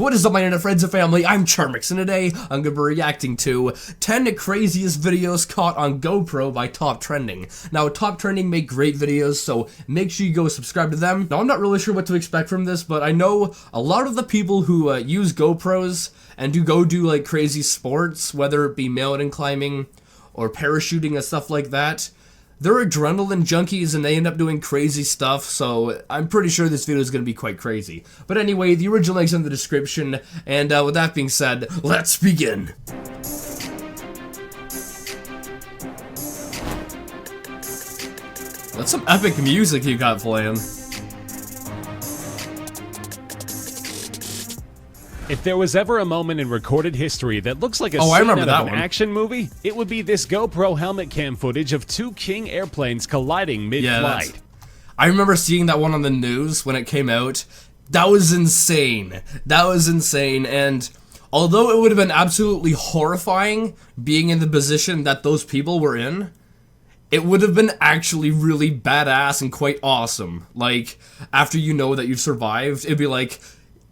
What is up, my internet friends and family? I'm Charmx, and today I'm going to be reacting to 10 craziest videos caught on GoPro by Top Trending. Now, Top Trending make great videos, so make sure you go subscribe to them. Now, I'm not really sure what to expect from this, but I know a lot of the people who use GoPros and do like crazy sports, whether it be mountain climbing or parachuting and stuff like that, they're adrenaline junkies and they end up doing crazy stuff, so I'm pretty sure this video is going to be quite crazy. But anyway, the original link's in the description, and with that being said, let's begin! That's some epic music you got playing. If there was ever a moment in recorded history that looks like a scene out of an action movie, it would be this GoPro helmet cam footage of two King airplanes colliding mid-flight. Yeah, I remember seeing that one on the news when it came out. That was insane. That was insane, and although it would have been absolutely horrifying being in the position that those people were in, it would have been actually really badass and quite awesome. Like, after you know that you've survived, it'd be like,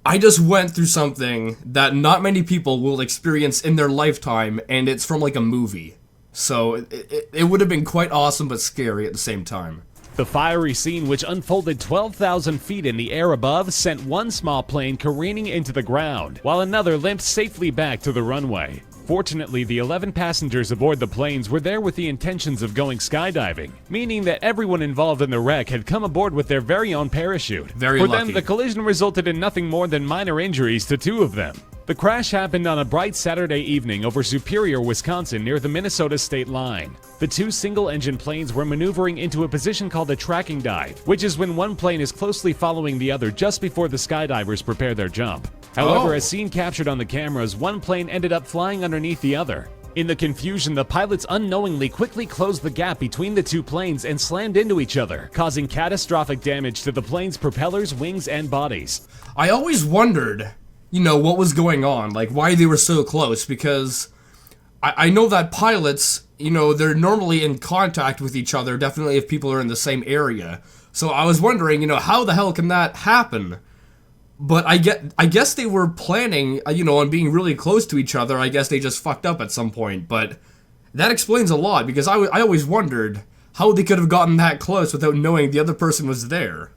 I just went through something that not many people will experience in their lifetime, and it's from like a movie. So it would have been quite awesome but scary at the same time. The fiery scene, which unfolded 12,000 feet in the air above, sent one small plane careening into the ground, while another limped safely back to the runway. Fortunately, the 11 passengers aboard the planes were there with the intentions of going skydiving, meaning that everyone involved in the wreck had come aboard with their very own parachute. Very lucky. For them, the collision resulted in nothing more than minor injuries to two of them. The crash happened on a bright Saturday evening over Superior, Wisconsin, near the Minnesota state line. The two single-engine planes were maneuvering into a position called a tracking dive, which is when one plane is closely following the other just before the skydivers prepare their jump. However, as seen captured on the cameras, one plane ended up flying underneath the other. In the confusion, the pilots unknowingly quickly closed the gap between the two planes and slammed into each other, causing catastrophic damage to the plane's propellers, wings, and bodies. I always wondered, you know, what was going on, like why they were so close, because I know that pilots, you know, they're normally in contact with each other, definitely if people are in the same area. So I was wondering, you know, how the hell can that happen? But I guess they were planning, you know, on being really close to each other. I guess they just fucked up at some point, but that explains a lot, because I always wondered how they could have gotten that close without knowing the other person was there.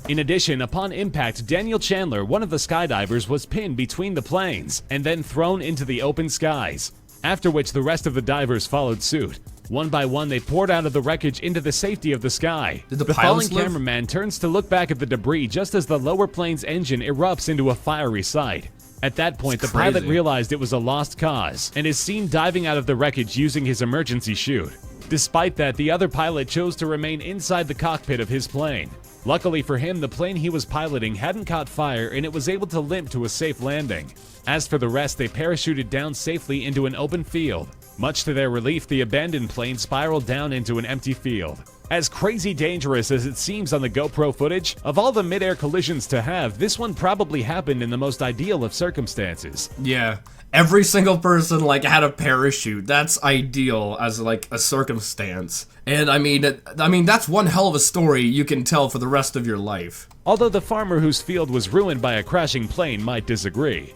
In addition, upon impact, Daniel Chandler, one of the skydivers, was pinned between the planes and then thrown into the open skies, after which the rest of the divers followed suit. One by one, they poured out of the wreckage into the safety of the sky. Did the falling live? Cameraman turns to look back at the debris just as the lower plane's engine erupts into a fiery sight. At that point, the pilot realized it was a lost cause and is seen diving out of the wreckage using his emergency chute. Despite that, the other pilot chose to remain inside the cockpit of his plane. Luckily for him, the plane he was piloting hadn't caught fire and it was able to limp to a safe landing. As for the rest, they parachuted down safely into an open field. Much to their relief, the abandoned plane spiraled down into an empty field. As crazy dangerous as it seems on the GoPro footage, of all the mid-air collisions to have, this one probably happened in the most ideal of circumstances. Yeah, every single person, like, had a parachute. That's ideal as, like, a circumstance. And, I mean, that's one hell of a story you can tell for the rest of your life. Although the farmer whose field was ruined by a crashing plane might disagree.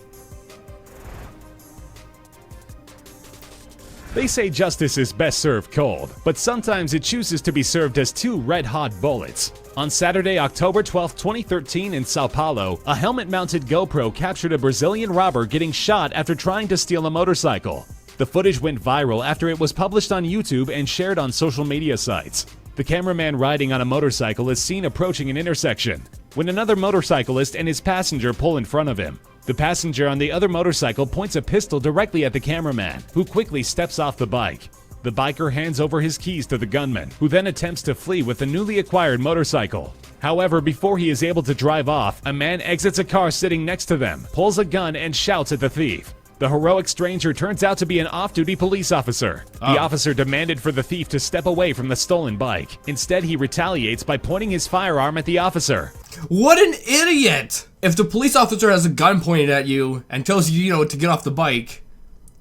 They say justice is best served cold, but sometimes it chooses to be served as two red-hot bullets. On Saturday, October 12, 2013 in Sao Paulo, a helmet-mounted GoPro captured a Brazilian robber getting shot after trying to steal a motorcycle. The footage went viral after it was published on YouTube and shared on social media sites. The cameraman riding on a motorcycle is seen approaching an intersection when another motorcyclist and his passenger pull in front of him. The passenger on the other motorcycle points a pistol directly at the cameraman, who quickly steps off the bike. The biker hands over his keys to the gunman, who then attempts to flee with the newly acquired motorcycle. However, before he is able to drive off, a man exits a car sitting next to them, pulls a gun, and shouts at the thief. The heroic stranger turns out to be an off-duty police officer. The officer demanded for the thief to step away from the stolen bike. Instead, he retaliates by pointing his firearm at the officer. What an idiot! If the police officer has a gun pointed at you and tells you, you know, to get off the bike,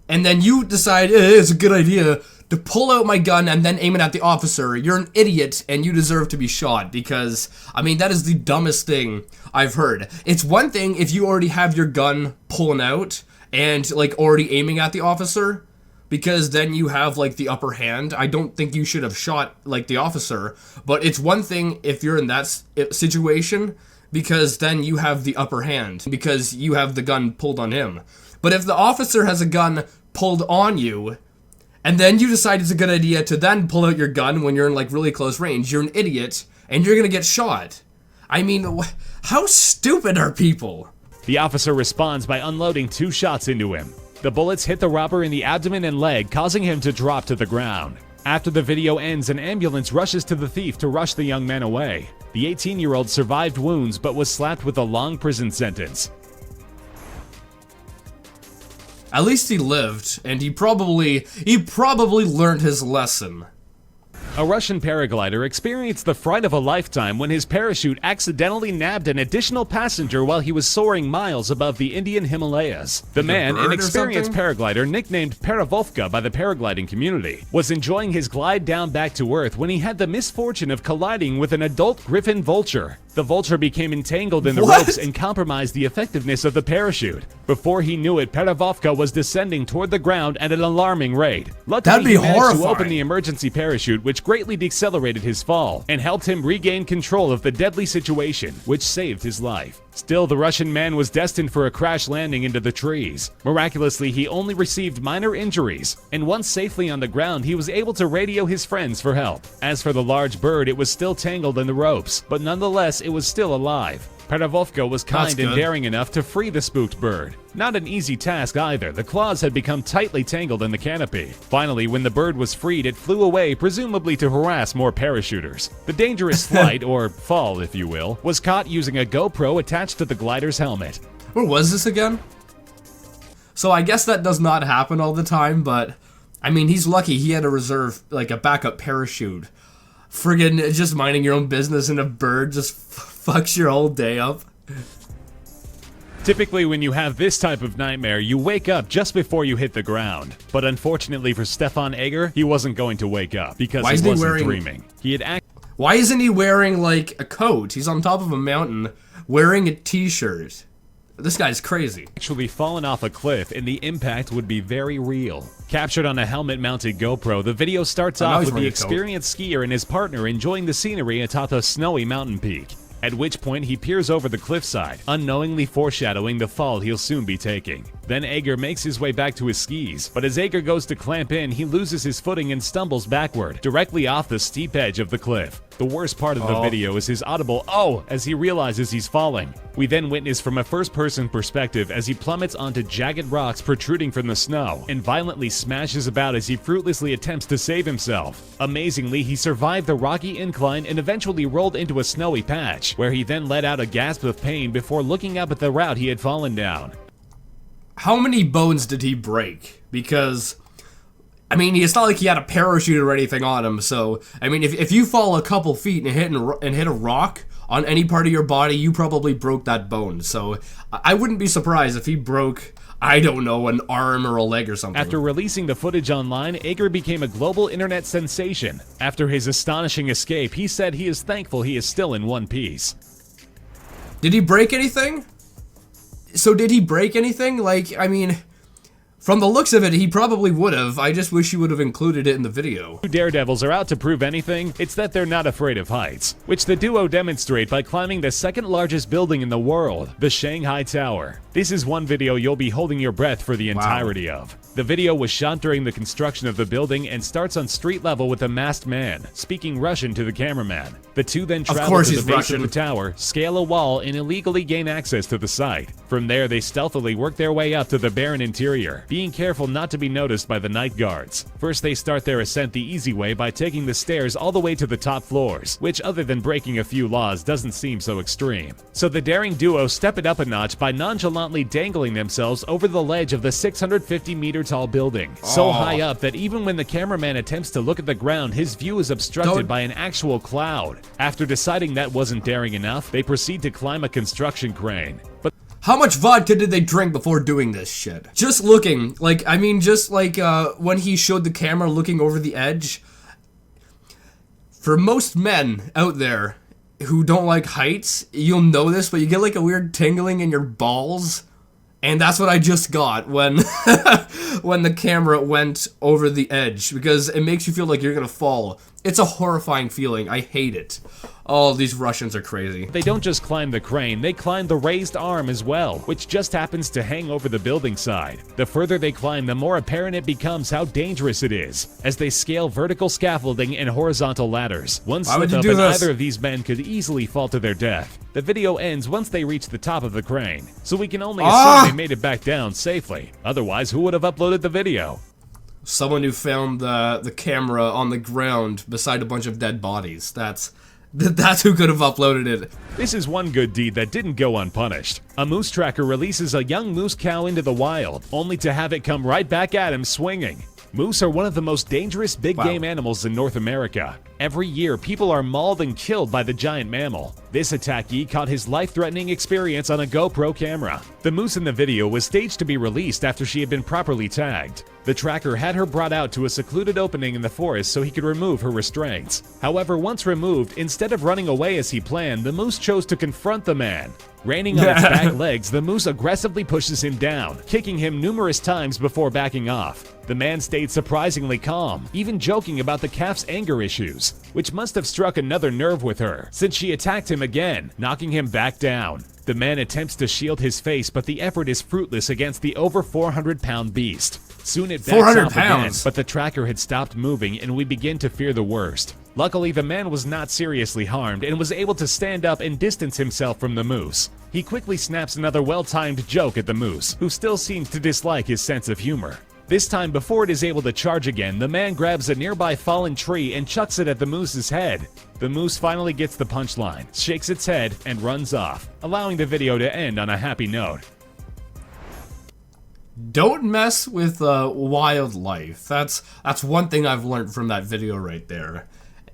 and then you decide it's a good idea to pull out my gun and then aim it at the officer, you're an idiot and you deserve to be shot, because, I mean, that is the dumbest thing I've heard. It's one thing if you already have your gun pulling out and, like, already aiming at the officer, because then you have, like, the upper hand. I don't think you should have shot, like, the officer, but it's one thing if you're in that situation, because then you have the upper hand, because you have the gun pulled on him. But if the officer has a gun pulled on you, and then you decide it's a good idea to then pull out your gun when you're in, like, really close range, you're an idiot, and you're gonna get shot. I mean, how stupid are people? The officer responds by unloading 2 shots into him. The bullets hit the robber in the abdomen and leg, causing him to drop to the ground. After the video ends, an ambulance rushes to the thief to rush the young man away. The 18-year-old survived wounds but was slapped with a long prison sentence. At least he lived, and he probably learned his lesson. A Russian paraglider experienced the fright of a lifetime when his parachute accidentally nabbed an additional passenger while he was soaring miles above the Indian Himalayas. The man, an experienced paraglider nicknamed Paravolka by the paragliding community, was enjoying his glide down back to Earth when he had the misfortune of colliding with an adult griffin vulture. The vulture became entangled in the ropes and compromised the effectiveness of the parachute. Before he knew it, Paravolka was descending toward the ground at an alarming rate. Luckily, he managed to open the emergency parachute, which greatly decelerated his fall and helped him regain control of the deadly situation, which saved his life. Still, the Russian man was destined for a crash landing into the trees. Miraculously, he only received minor injuries, and once safely on the ground, he was able to radio his friends for help. As for the large bird, it was still tangled in the ropes, but nonetheless, it was still alive. Paravolka was kind and daring enough to free the spooked bird. Not an easy task either. The claws had become tightly tangled in the canopy. Finally, when the bird was freed, it flew away, presumably to harass more parachuters. The dangerous flight, or fall if you will, was caught using a GoPro attached to the glider's helmet. Where was this again? So I guess that does not happen all the time, but I mean, he's lucky he had a reserve, like a backup parachute. Friggin' just minding your own business and a bird just fucks your whole day up. Typically, when you have this type of nightmare, you wake up just before you hit the ground. But unfortunately for Stefan Egger, he wasn't going to wake up because he wasn't dreaming. Why isn't he wearing, like, a coat? He's on top of a mountain wearing a t-shirt. This guy's crazy. Actually fallen off a cliff, and the impact would be very real. Captured on a helmet-mounted GoPro, the video starts off with the experienced skier and his partner enjoying the scenery atop a snowy mountain peak. At which point he peers over the cliffside, unknowingly foreshadowing the fall he'll soon be taking. Then Egger makes his way back to his skis, but as Egger goes to clamp in, he loses his footing and stumbles backward, directly off the steep edge of the cliff. The worst part of the video is his audible "oh" as he realizes he's falling. We then witness from a first-person perspective as he plummets onto jagged rocks protruding from the snow and violently smashes about as he fruitlessly attempts to save himself. Amazingly, he survived the rocky incline and eventually rolled into a snowy patch, where he then let out a gasp of pain before looking up at the route he had fallen down. How many bones did he break? Because, I mean, it's not like he had a parachute or anything on him, so, I mean, if you fall a couple feet and hit a rock on any part of your body, you probably broke that bone. So, I wouldn't be surprised if he broke, I don't know, an arm or a leg or something. After releasing the footage online, Egger became a global internet sensation. After his astonishing escape, he said he is thankful he is still in one piece. Did he break anything? So did he break anything? Like, I mean, from the looks of it, he probably would have. I just wish he would have included it in the video. Two daredevils are out to prove anything, it's that they're not afraid of heights, which the duo demonstrate by climbing the second largest building in the world, the Shanghai Tower. This is one video you'll be holding your breath for the entirety of. The video was shot during the construction of the building and starts on street level with a masked man, speaking Russian to the cameraman. The two then travel to the base of the tower, scale a wall, and illegally gain access to the site. From there, they stealthily work their way up to the barren interior, being careful not to be noticed by the night guards. First, they start their ascent the easy way by taking the stairs all the way to the top floors, which other than breaking a few laws doesn't seem so extreme. So the daring duo step it up a notch by nonchalantly dangling themselves over the ledge of the 650-meter tall building, so high up that even when the cameraman attempts to look at the ground, his view is obstructed by an actual cloud. After deciding that wasn't daring enough, they proceed to climb a construction crane. But How much vodka did they drink before doing this shit? Just looking, like, I mean, just like when he showed the camera looking over the edge. For most men out there who don't like heights, you'll know this, but you get like a weird tingling in your balls. And that's what I just got when when the camera went over the edge, because it makes you feel like you're gonna fall. It's a horrifying feeling. I hate it. Oh, these Russians are crazy. They don't just climb the crane, they climb the raised arm as well, which just happens to hang over the building side. The further they climb, the more apparent it becomes how dangerous it is, as they scale vertical scaffolding and horizontal ladders. One slip up and either of these men could easily fall to their death. The video ends once they reach the top of the crane, so we can only assume they made it back down safely. Otherwise, who would have uploaded the video? Someone who found the camera on the ground beside a bunch of dead bodies. That's who could have uploaded it. This is one good deed that didn't go unpunished. A moose tracker releases a young moose cow into the wild, only to have it come right back at him swinging. Moose are one of the most dangerous big game animals in North America. Every year, people are mauled and killed by the giant mammal. This attackee caught his life-threatening experience on a GoPro camera. The moose in the video was staged to be released after she had been properly tagged. The tracker had her brought out to a secluded opening in the forest so he could remove her restraints. However, once removed, instead of running away as he planned, the moose chose to confront the man. Reining on its back legs, the moose aggressively pushes him down, kicking him numerous times before backing off. The man stayed surprisingly calm, even joking about the calf's anger issues, which must have struck another nerve with her, since she attacked him again, knocking him back down. The man attempts to shield his face, but the effort is fruitless against the over 400-pound beast. Soon it backs off again, but the tracker had stopped moving and we begin to fear the worst. Luckily, the man was not seriously harmed and was able to stand up and distance himself from the moose. He quickly snaps another well-timed joke at the moose, who still seems to dislike his sense of humor. This time, before it is able to charge again, the man grabs a nearby fallen tree and chucks it at the moose's head. The moose finally gets the punchline, shakes its head, and runs off, allowing the video to end on a happy note. Don't mess with wildlife. That's one thing I've learned from that video right there.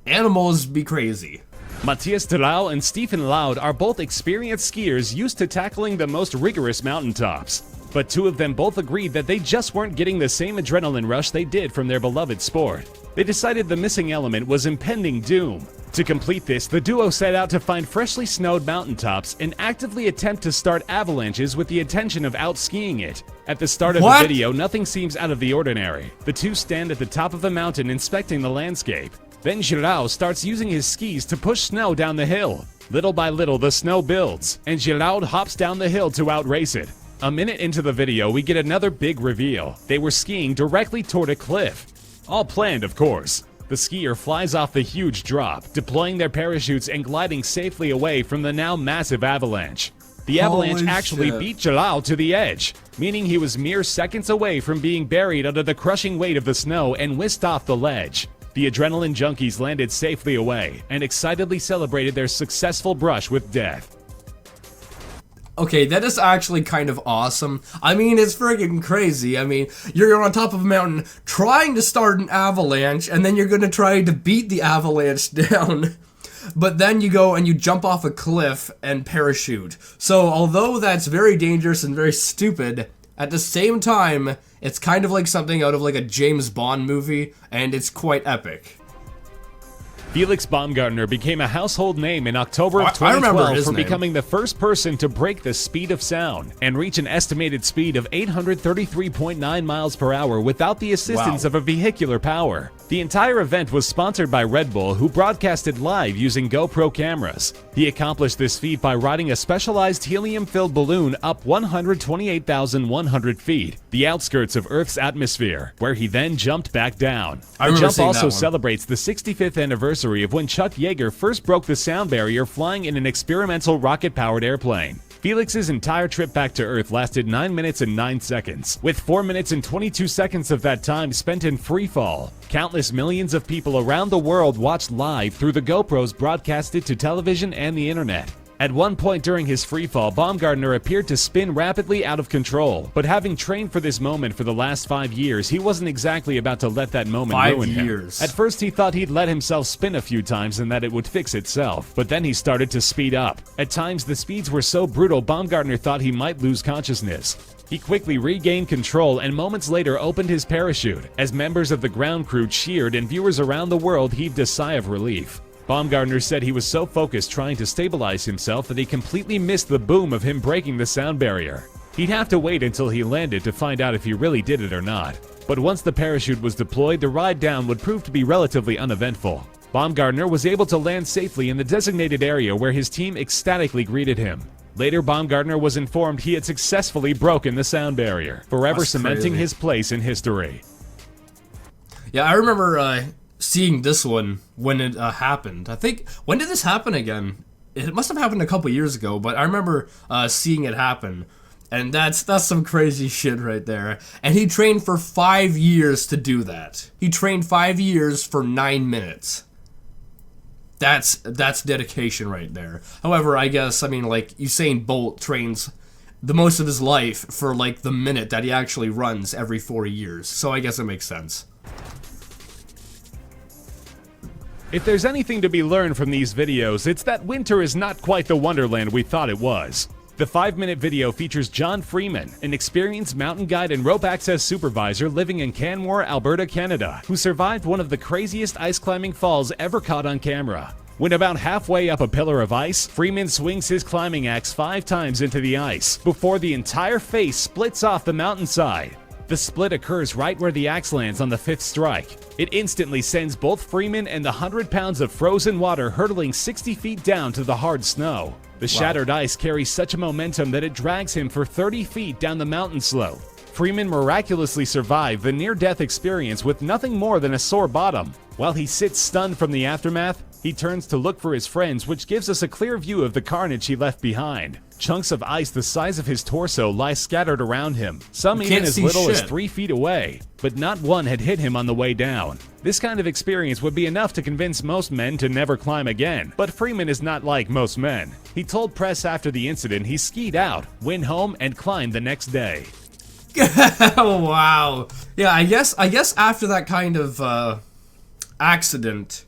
Animals be crazy. Matthias Terral and Stephen Loud are both experienced skiers used to tackling the most rigorous mountaintops. But two of them both agreed that they just weren't getting the same adrenaline rush they did from their beloved sport. They decided the missing element was impending doom. To complete this, the duo set out to find freshly snowed mountaintops and actively attempt to start avalanches with the intention of out-skiing it. At the start of the video, nothing seems out of the ordinary. The two stand at the top of the mountain inspecting the landscape. Then Giraud starts using his skis to push snow down the hill. Little by little, the snow builds, and Giraud hops down the hill to outrace it. A minute into the video, we get another big reveal. They were skiing directly toward a cliff. All planned, of course. The skier flies off the huge drop, deploying their parachutes and gliding safely away from the now massive avalanche. The avalanche actually beat Giraud to the edge, meaning he was mere seconds away from being buried under the crushing weight of the snow and whisked off the ledge. The adrenaline junkies landed safely away and excitedly celebrated their successful brush with death. Okay, that is actually kind of awesome. I mean, it's freaking crazy. I mean, you're on top of a mountain trying to start an avalanche, and then you're gonna try to beat the avalanche down. But then you go and you jump off a cliff and parachute. So, although that's very dangerous and very stupid, at the same time, it's kind of like something out of like a James Bond movie, and it's quite epic. Felix Baumgartner became a household name in October of 2012 for becoming the first person to break the speed of sound and reach an estimated speed of 833.9 miles per hour without the assistance of a vehicular power. The entire event was sponsored by Red Bull, who broadcasted live using GoPro cameras. He accomplished this feat by riding a specialized helium-filled balloon up 128,100 feet, the outskirts of Earth's atmosphere, where he then jumped back down. The jump also celebrates the 65th anniversary of when Chuck Yeager first broke the sound barrier flying in an experimental rocket-powered airplane. Felix's entire trip back to Earth lasted 9 minutes and 9 seconds, with 4 minutes and 22 seconds of that time spent in free fall. Countless millions of people around the world watched live through the GoPros broadcasted to television and the internet. At one point during his freefall, Baumgartner appeared to spin rapidly out of control, but having trained for this moment for the last 5 years, he wasn't exactly about to let that moment ruin him. 5 years. At first he thought he'd let himself spin a few times and that it would fix itself, but then he started to speed up. At times the speeds were so brutal Baumgartner thought he might lose consciousness. He quickly regained control and moments later opened his parachute, as members of the ground crew cheered and viewers around the world heaved a sigh of relief. Baumgartner said he was so focused trying to stabilize himself that he completely missed the boom of him breaking the sound barrier. He'd have to wait until he landed to find out if he really did it or not. But once the parachute was deployed, the ride down would prove to be relatively uneventful. Baumgartner was able to land safely in the designated area where his team ecstatically greeted him. Later, Baumgartner was informed he had successfully broken the sound barrier, forever cementing his place in history. Yeah, I remember seeing this one when it happened. I think, when did this happen again? It must have happened a couple years ago, but I remember seeing it happen. And that's some crazy shit right there. And he trained for 5 years to do that. He trained 5 years for 9 minutes. That's dedication right there. However, I guess, I mean, like, Usain Bolt trains the most of his life for, like, the minute that he actually runs every 4 years. So I guess it makes sense. If there's anything to be learned from these videos, it's that winter is not quite the wonderland we thought it was. The 5-minute video features John Freeman, an experienced mountain guide and rope access supervisor living in Canmore, Alberta, Canada, who survived one of the craziest ice climbing falls ever caught on camera. When about halfway up a pillar of ice, Freeman swings his climbing axe 5 times into the ice, before the entire face splits off the mountainside. The split occurs right where the axe lands on the 5th strike. It instantly sends both Freeman and the 100 pounds of frozen water hurtling 60 feet down to the hard snow. The shattered ice carries such a momentum that it drags him for 30 feet down the mountain slope. Freeman miraculously survived the near-death experience with nothing more than a sore bottom. While he sits stunned from the aftermath, he turns to look for his friends, which gives us a clear view of the carnage he left behind. Chunks of ice the size of his torso lie scattered around him, some even as little as 3 feet away, but not one had hit him on the way down. This kind of experience would be enough to convince most men to never climb again, but Freeman is not like most men. He told press after the incident he skied out, went home, and climbed the next day. Wow. Yeah, I guess after that kind of accident,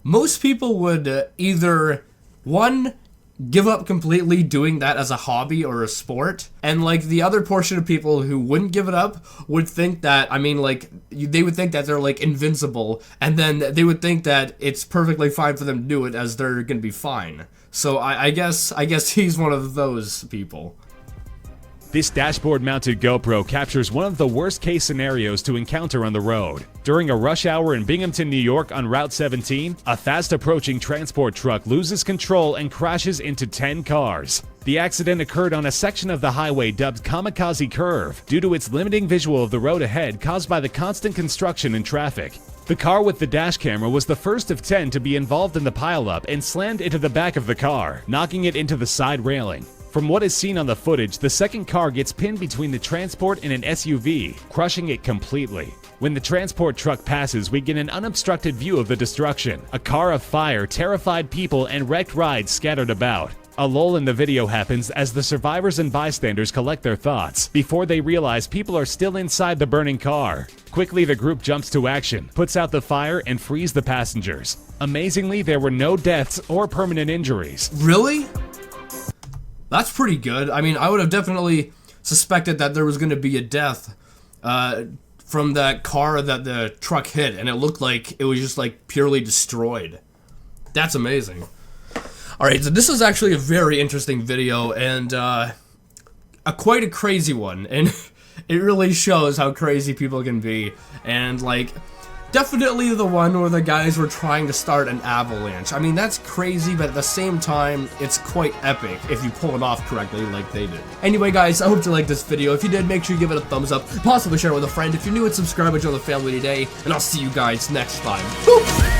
most people would either, one, give up completely doing that as a hobby or a sport, and like the other portion of people who wouldn't give it up would think that, I mean, like, they would think that they're like invincible, and then they would think that it's perfectly fine for them to do it, as they're gonna be fine. So I guess he's one of those people. This dashboard-mounted GoPro captures one of the worst-case scenarios to encounter on the road. During a rush hour in Binghamton, New York on Route 17, a fast-approaching transport truck loses control and crashes into 10 cars. The accident occurred on a section of the highway dubbed Kamikaze Curve due to its limiting visual of the road ahead caused by the constant construction and traffic. The car with the dash camera was the first of 10 to be involved in the pileup and slammed into the back of the car, knocking it into the side railing. From what is seen on the footage, the second car gets pinned between the transport and an SUV, crushing it completely. When the transport truck passes, we get an unobstructed view of the destruction. A car of fire, terrified people, and wrecked rides scattered about. A lull in the video happens as the survivors and bystanders collect their thoughts, before they realize people are still inside the burning car. Quickly, the group jumps to action, puts out the fire, and frees the passengers. Amazingly, there were no deaths or permanent injuries. Really? That's pretty good. I mean, I would have definitely suspected that there was going to be a death from that car that the truck hit, and it looked like it was just like purely destroyed. That's amazing. Alright, so this is actually a very interesting video, and quite a crazy one, and it really shows how crazy people can be, and like, definitely the one where the guys were trying to start an avalanche. I mean, that's crazy, but at the same time, it's quite epic if you pull it off correctly like they did. Anyway, guys, I hope you liked this video. If you did, make sure you give it a thumbs up, possibly share it with a friend. If you're new, and subscribe and join the family today, and I'll see you guys next time. Boop!